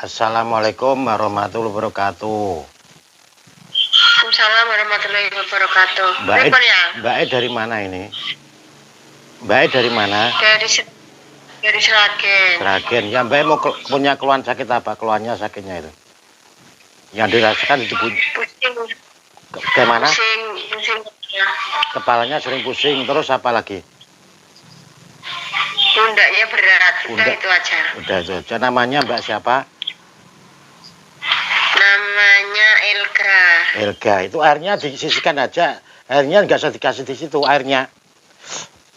Assalamualaikum warahmatullahi wabarakatuh. Waalaikumsalam warahmatullahi wabarakatuh. Mbak E, Ya? Mbak E dari mana ini? Mbak E dari mana? Dari Seragen. Seragen. Ya Mbak E mau punya keluhan sakit apa? Keluhannya sakitnya itu? Yang dirasakan itu Pusing. Gimana? Pusing ya. Kepalanya sering pusing. Terus apa lagi? Pundaknya berat. Udah itu aja. Udah itu aja. Namanya Mbak siapa? Namanya Elga. Elga. Itu airnya disisihkan aja. Airnya nggak usah dikasih di situ airnya.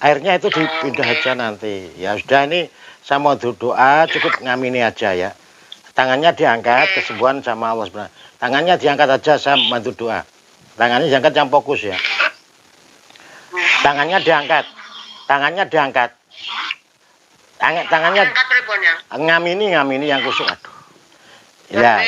Airnya itu dipindah aja nanti. Ya sudah, ini saya mau doa, cukup ngamini aja ya. Tangannya diangkat, kesembuhan sama Allah sebenarnya. Tangannya diangkat aja, saya bantu doa. Tangannya diangkat, yang fokus ya. Tangannya diangkat. Tangannya diangkat. Tangannya ngamini yang kusuk. Aduh. Ya.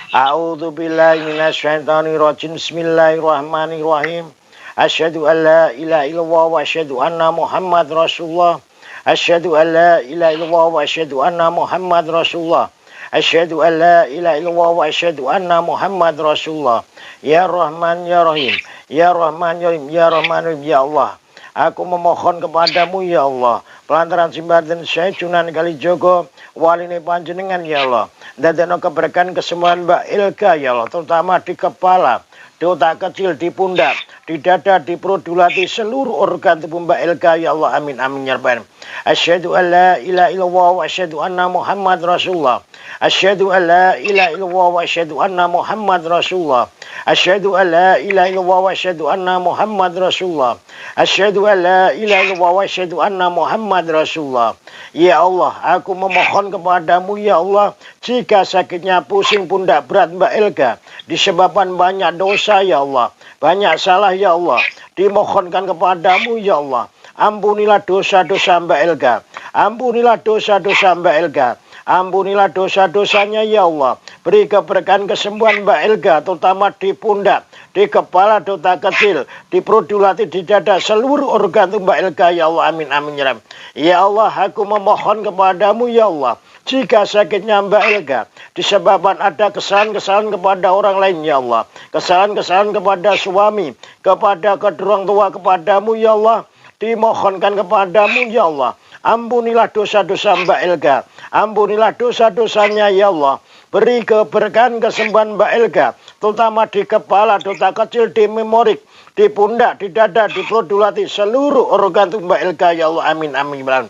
A'udzubillahi minasyaitonirrajim. Bismillahirrahmanirrahim. Asyhadu an la ilaha illallah wa asyhadu anna Muhammad Rasulullah. Asyhadu an la ilaha illallah wa asyhadu anna Muhammad Rasulullah. Asyhadu an la ilaha illallah wa asyhadu anna Muhammad Rasulullah. Ya Rahman ya Rahim. Ya Rahman ya Rahim. Ya Rahman ya Rahim. Ya Allah, aku memohon kepadamu ya Allah, pelantaran Simbarden Syekh Sunan Kalijogo waline panjenengan ya Allah, dadekno keberkahan kesembuhan Mbak Elga ya Allah, terutama di kepala, di otak kecil, di pundak, di dada, di perut, di latih, seluruh organ tubuh Mbak Elga ya Allah. Amin amin ya rabbal alamin. Asyhadu an la ilaha illallah wa asyhadu anna Muhammad Rasulullah. Asyhadu an la ilaha illallah wa asyhadu anna Muhammad Rasulullah. Asyhadu an la ilaha illallah wa asyhadu anna Muhammad Rasulullah. Asyhadu an la ilaha illallah wa asyhadu anna Muhammad Rasulullah. Ya Allah, aku memohon kepadamu ya Allah, jika sakitnya pusing pundak berat Mbak Elga disebabkan banyak dosa ya Allah, banyak salah ya Allah, dimohonkan kepadamu ya Allah, ampunilah dosa-dosa Mbak Elga, ampunilah dosa-dosa Mbak Elga, ampunilah dosa-dosanya ya Allah. Beri keberkahan kesembuhan Mbak Elga, terutama di pundak, di kepala, di otak kecil, di perut, di latih, di dada, seluruh organ tubuh Mbak Elga ya Allah. Amin amin ya Rabb. Ya Allah, aku memohon kepadamu ya Allah, jika sakitnya Mbak Elga disebabkan ada kesalahan-kesalahan kepada orang lain ya Allah, kesalahan-kesalahan kepada suami, kepada kedua orang tua, kepadamu ya Allah, dimohonkan kepadamu ya Allah, ampunilah dosa-dosa Mbak Elga, ampunilah dosa-dosanya ya Allah. Beri keberkahan kesembuhan Mbak Elga, terutama di kepala, di otak kecil, di memorik, di pundak, di dada, di perut, di latih, seluruh organ tubuh Mbak Elga ya Allah. Amin amin.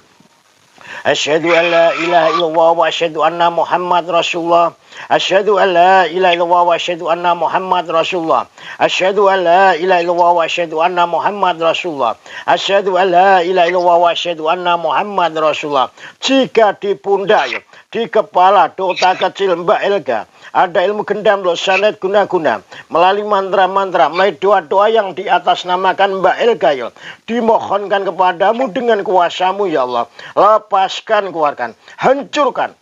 Asyhadu an la ilaha illallah wa asyhadu anna Muhammad Rasulullah. Asyhadu an la ilaha illallah wa asyhadu anna Muhammad Rasulullah. Asyhadu an la ilaha illallah wa asyhadu anna Muhammad Rasulullah. Asyhadu an la ilaha illallah wa asyhadu anna Muhammad Rasulullah. Jika di pundak ya, di kepala, di otak kecil Mbak Elga ada ilmu gendam, sanad guna-guna, melalui mantra-mantra, melalui doa-doa yang di atas namakan Mbak Elga ya, dimohonkan kepadamu dengan kuasamu ya Allah, lepaskan, keluarkan, hancurkan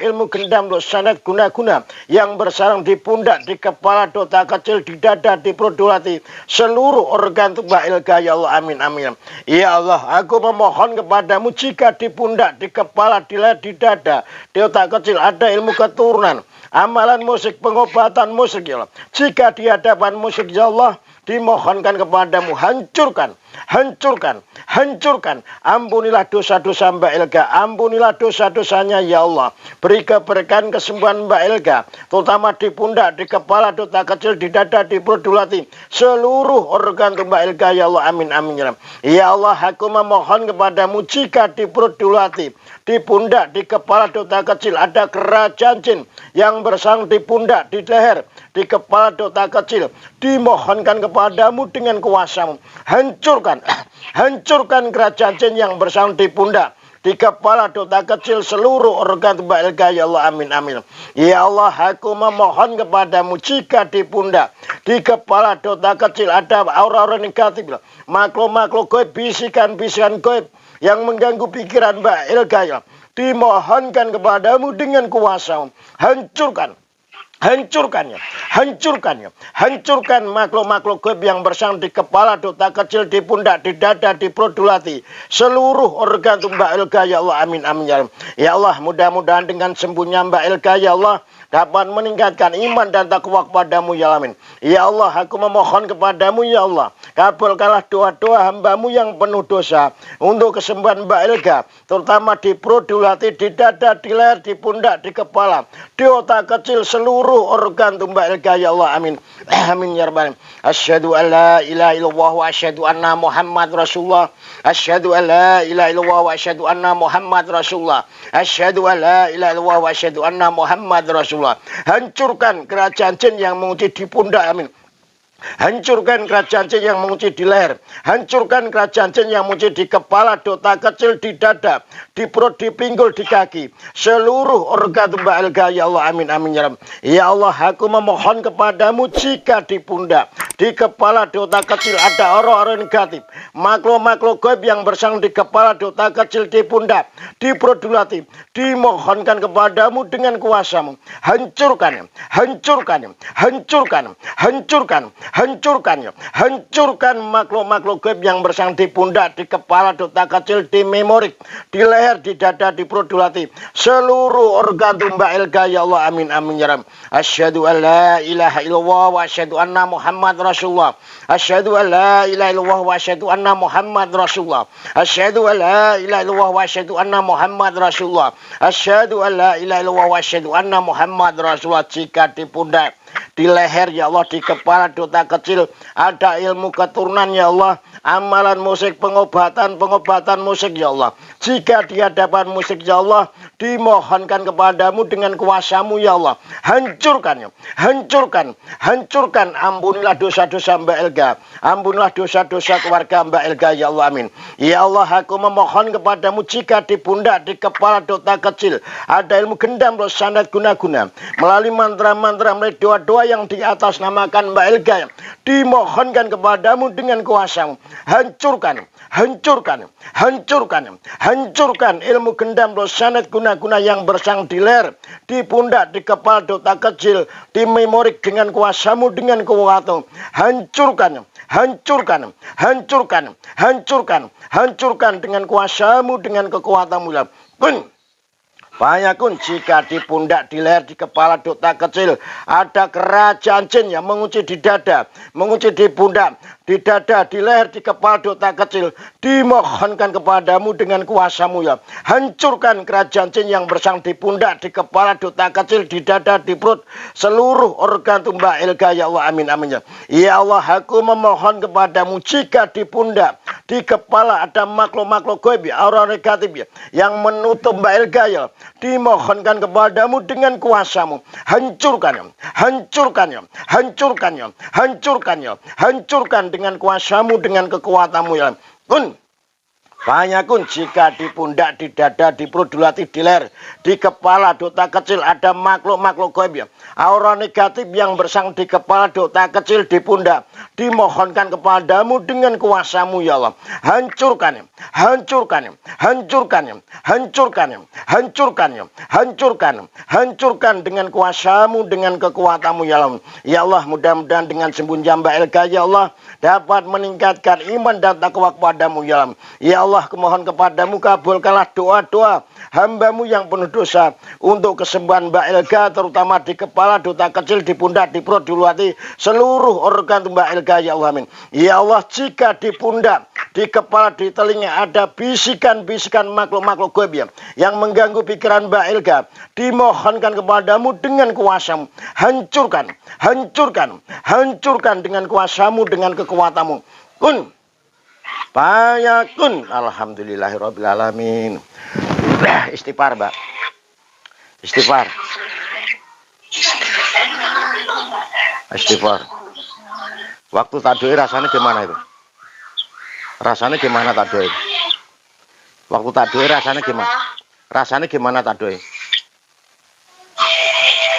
ilmu gendam, sanad guna-guna yang bersarang di pundak, di kepala, di otak kecil, di dada, di perut, di latih, seluruh organ tubuh Mbak Elga ya Allah. Amin amin. Ya Allah, aku memohon kepadamu, jika di pundak, di kepala, di leher, di dada, di otak kecil ada ilmu keturunan, amalan musik, pengobatan musik ya Allah, jika di hadapan musik ya Allah, dimohonkan kepadamu, hancurkan, ampunilah dosa-dosa Mbak Elga, ampunilah dosa-dosanya ya Allah. Beri keberkahan kesembuhan Mbak Elga, terutama di pundak, di kepala, di otak kecil, di dada, di perut, di latih, seluruh organ tubuh Mbak Elga ya Allah. Amin amin ya Rabb. Ya Allah, aku memohon kepadamu, jika di perut, di latih, di pundak, di kepala, di otak kecil ada kerajaan jin yang bersarang di pundak, di leher, di kepala, di otak kecil, dimohonkan kepadamu dengan kuasamu, hancurkan kerajaan jin yang bersarang di pundak, di kepala, di otak kecil, seluruh organ tubuh Elga ya Allah. Amin amin. Ya Allah, aku memohon kepadamu, jika di pundak, di kepala, di otak kecil ada aura-aura negatif, makhluk-makhluk gaib, bisikan-bisikan gaib yang mengganggu pikiran Mbak Elga ya, dimohonkan kepadamu dengan kuasamu, hancurkan, Hancurkannya, hancurkannya, hancurkan makhluk-makhluk gaib yang bersang di kepala, di otak kecil, di pundak, di dada, di perut, di hati, seluruh organ tubuh Mbak Elga, ya Allah, amin, amin, ya Allah. Ya Allah, mudah-mudahan dengan sembuhnya Mbak Elga, ya Allah, dapat meningkatkan iman dan takwa kepadamu, ya amin. Ya Allah, aku memohon kepadamu, ya Allah, kabulkanlah doa-doa hambamu yang penuh dosa untuk kesembuhan Mbak Elga, terutama di perut, di hati, di dada, di leher, di pundak, di kepala, di otak kecil, seluruh organ tubuh Mbak Elga, ya Allah, amin. Amin ya rabbal alamin. Asyhadu an la ilaha illallah wa asyhadu anna Muhammad Rasulullah. Asyhadu an la ilaha illallah wa asyhadu anna Muhammad Rasulullah. Asyhadu an la ilaha illallah wa asyhadu anna Muhammad Rasulullah. Hancurkan kerajaan jin yang mengunci di pundak, amin. Hancurkan kerajaan jin yang mengunci di leher. Hancurkan kerajaan jin yang mengunci di kepala, di otak kecil, di dada, di perut, di pinggul, di kaki. Seluruh organ tubuh Mbak Elga, ya Allah, amin, amin, ya Rabb. Ya Allah, aku memohon kepadamu jika di pundak, di kepala, di otak kecil ada orang-orang negatif, makhluk-makhluk gaib yang bersang di kepala, di otak kecil, di pundak, di perut, di hati, dimohonkan kepadamu dengan kuasamu. Hancurkan, hancurkan, hancurkan, hancurkan, hancurkan, hancurkan makhluk-makhluk gaib yang bersang di pundak, di kepala, di otak kecil, di memori, di leher, di dada, di perut, di hati, seluruh organ tubuh Mbak Elga, ya Allah, amin, amin, ya Rabb. Asyhadu an la ilaha illallah wa asyhadu anna Muhammad Rasulullah. Asyhadu an la ilaha illallah wa asyhadu anna Muhammad Rasulullah. Asyhadu an la ilaha illallah wa asyhadu anna Muhammad Rasulullah. Asyhadu an la ilaha illallah wa asyhadu anna Muhammad Rasulullah. Jika di pundak, di leher, ya Allah, di kepala, di otak kecil ada ilmu keturunan, ya Allah, amalan musik, pengobatan musik, ya Allah. Jika di hadapan musik, ya Allah, dimohonkan kepadamu dengan kuasamu, ya Allah. Hancurkan, hancurkan, hancurkan. Ampunilah dosa-dosa Mbak Elga, ampunilah dosa-dosa keluarga Mbak Elga, ya Allah, amin. Ya Allah, aku memohon kepadamu jika di pundak, di kepala, di otak kecil ada ilmu gendam, roh sanad, guna-guna, melalui mantra-mantra, melalui doa-doa yang di atas namakan Mbak Elga, dimohonkan kepadamu dengan kuasamu. Hancurkan, hancurkan, hancurkan, hancurkan ilmu gendam, roh sanad, guna-guna yang bersang di leher, di pundak, di kepala, di otak kecil, di memori dengan kuasamu, dengan kuatmu. Hancurkan, hancurkan, hancurkan, hancurkan, hancurkan dengan kuasamu, dengan kekuatanmu. Pun Fayakun, jika di pundak, di leher, di kepala, di otak kecil ada kerajaan jin yang mengunci di dada, mengunci di pundak, di dada, di leher, di kepala, di otak kecil, dimohonkan kepadamu dengan kuasamu, ya. Hancurkan kerajaan jin yang bersang di pundak, di kepala, di otak kecil, di dada, di perut, seluruh organ tubuh Mbak Elga, ya Allah, amin, amin, ya. Ya Allah, aku memohon kepadamu jika di pundak, di kepala ada makhluk-makhluk gaib, orang negatif, ya, yang menutup Mbak Elga, ya, dimohonkan kepadamu dengan kuasamu. Hancurkan, hancurkan, hancurkan, hancurkan, hancurkan dengan kuasamu, dengan kekuatanmu, ya. Kun Fayakun, jika di pundak, di dada, di perut, di hati, di leher, di kepala, di otak kecil ada makhluk-makhluk gaib, ya, aura negatif yang bersang di kepala, di otak kecil, di pundak, dimohonkan kepadamu dengan kuasamu, ya Allah. Hancurkan, hancurkan, hancurkan, hancurkan, hancurkan, hancurkan, hancurkan dengan kuasamu, dengan kekuatanmu, ya Allah. Ya Allah, mudah-mudahan dengan sembuhnya Mbak Elga, ya Allah, dapat meningkatkan iman dan takwa kepadamu, ya Allah. Ya Allah, kumohon kepadamu, kabulkanlah doa-doa hambamu yang penuh dosa untuk kesembuhan Mbak Elga, terutama di kepala, di otak kecil, di pundak, di perut, di hati, seluruh organ Mbak Elga, ya Allah, amin. Ya Allah, jika di pundak, di kepala, di telinga ada bisikan-bisikan makhluk-makhluk gaib, ya, yang mengganggu pikiran Mbak Elga, dimohonkan kepadamu dengan kuasamu. Hancurkan, hancurkan, hancurkan dengan kuasamu, dengan kekuatanmu. Kun Fayakun. Alhamdulillahirabbil alamin. Istighfar, Mbak. Istighfar. Istighfar. Waktu tadoe rasanya gimana itu? Rasanya gimana tadoe? Waktu tadoe rasanya gimana? Rasanya gimana tadoe?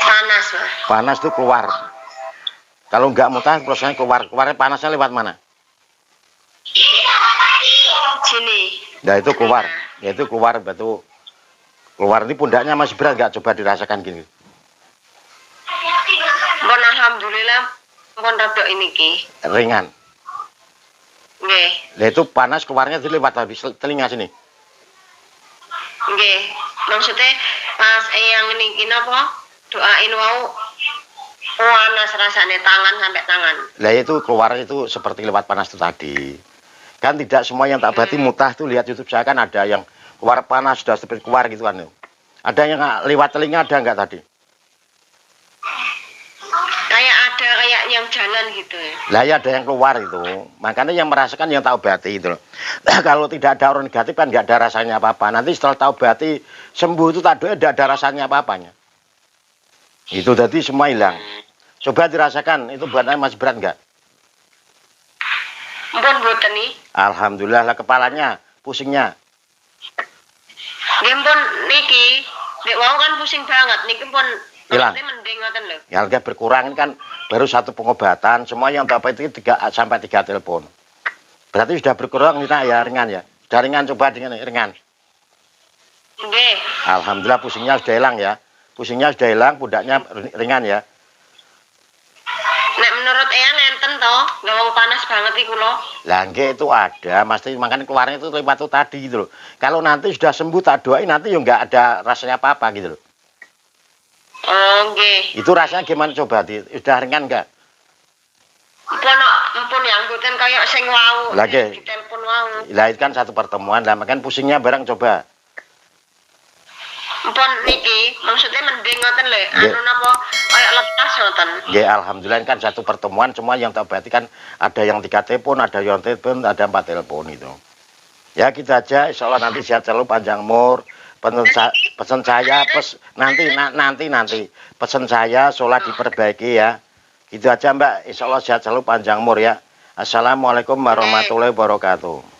Panas, Pak. Panas tuh keluar. Kalau enggak muntah, prosesnya keluar. Keluarnya panasnya lewat mana? Sini. Ya itu keluar. Ya itu keluar, keluar ini pundaknya masih berat, nggak? Coba dirasakan gini. alhamdulillah pun rada ini ki. Ringan. Nggih. Lah itu panas keluarnya lewat habis telinga sini. Nggih. Maksudnya pas yang ini napa? Doain wau panas rasanya tangan sampai tangan. Lah itu keluar itu seperti lewat panas itu tadi. Kan tidak semua yang tak obati mutah tuh lihat YouTube saya kan ada yang keluar panas sudah seperti keluar gitu kan. Ada yang lewat telinga ada enggak tadi? Kayak ada kayak yang jalan gitu ya. Lah ya ada yang keluar itu. Makanya yang merasakan yang tak obati itu loh. Kalau tidak ada orang negatif kan enggak ada rasanya apa-apa. Nanti setelah tak obati sembuh itu tak ada rasanya apa-apanya. Itu tadi semua hilang. Coba dirasakan itu buatnya masih berat enggak? Mpun mboten nih. Alhamdulillah lah kepalanya, pusingnya. Nggih mpun niki, nek wau kan pusing banget niki mpun Hilang. maksudnya mending ngoten lho. Ya harga berkurang ini kan baru satu pengobatan, semua yang dapat itu 3 sampai 3 telepon. Berarti sudah berkurang kita ya ringan ya. Sudah ringan coba dengan ringan. Nggih. Alhamdulillah pusingnya sudah hilang ya. Pusingnya sudah hilang, pundaknya ringan ya. Nek menurut Eyang enten toh, gawang panas banget iku lho. Lah nggih itu ada, pasti makanya keluarnya itu lewat itu tadi gitu loh. Kalau nanti sudah sembuh tak doain nanti ya enggak ada rasanya apa-apa gitu loh. Oh nggih. Itu rasanya gimana coba? Sudah ringan enggak? Mpun yang nggoten kaya sing wau. Lah nggih. Di telepon wau. Lah itu kan satu pertemuan lah, makanya pusingnya bareng coba. Mpun niki, maksudnya mending ngoten lho. Nggih. Anu napa kaya lepas ngoten. Ya alhamdulillah kan satu pertemuan semua yang tak berarti kan ada yang 3 telepon, ada yang telepon, ada 4 telepon itu. Ya kita aja insya Allah nanti sehat selalu panjang umur. Pesan saya nanti pesan saya sholat diperbaiki ya. Gitu aja Mbak, insya Allah sehat selalu panjang umur ya. Assalamualaikum warahmatullahi wabarakatuh.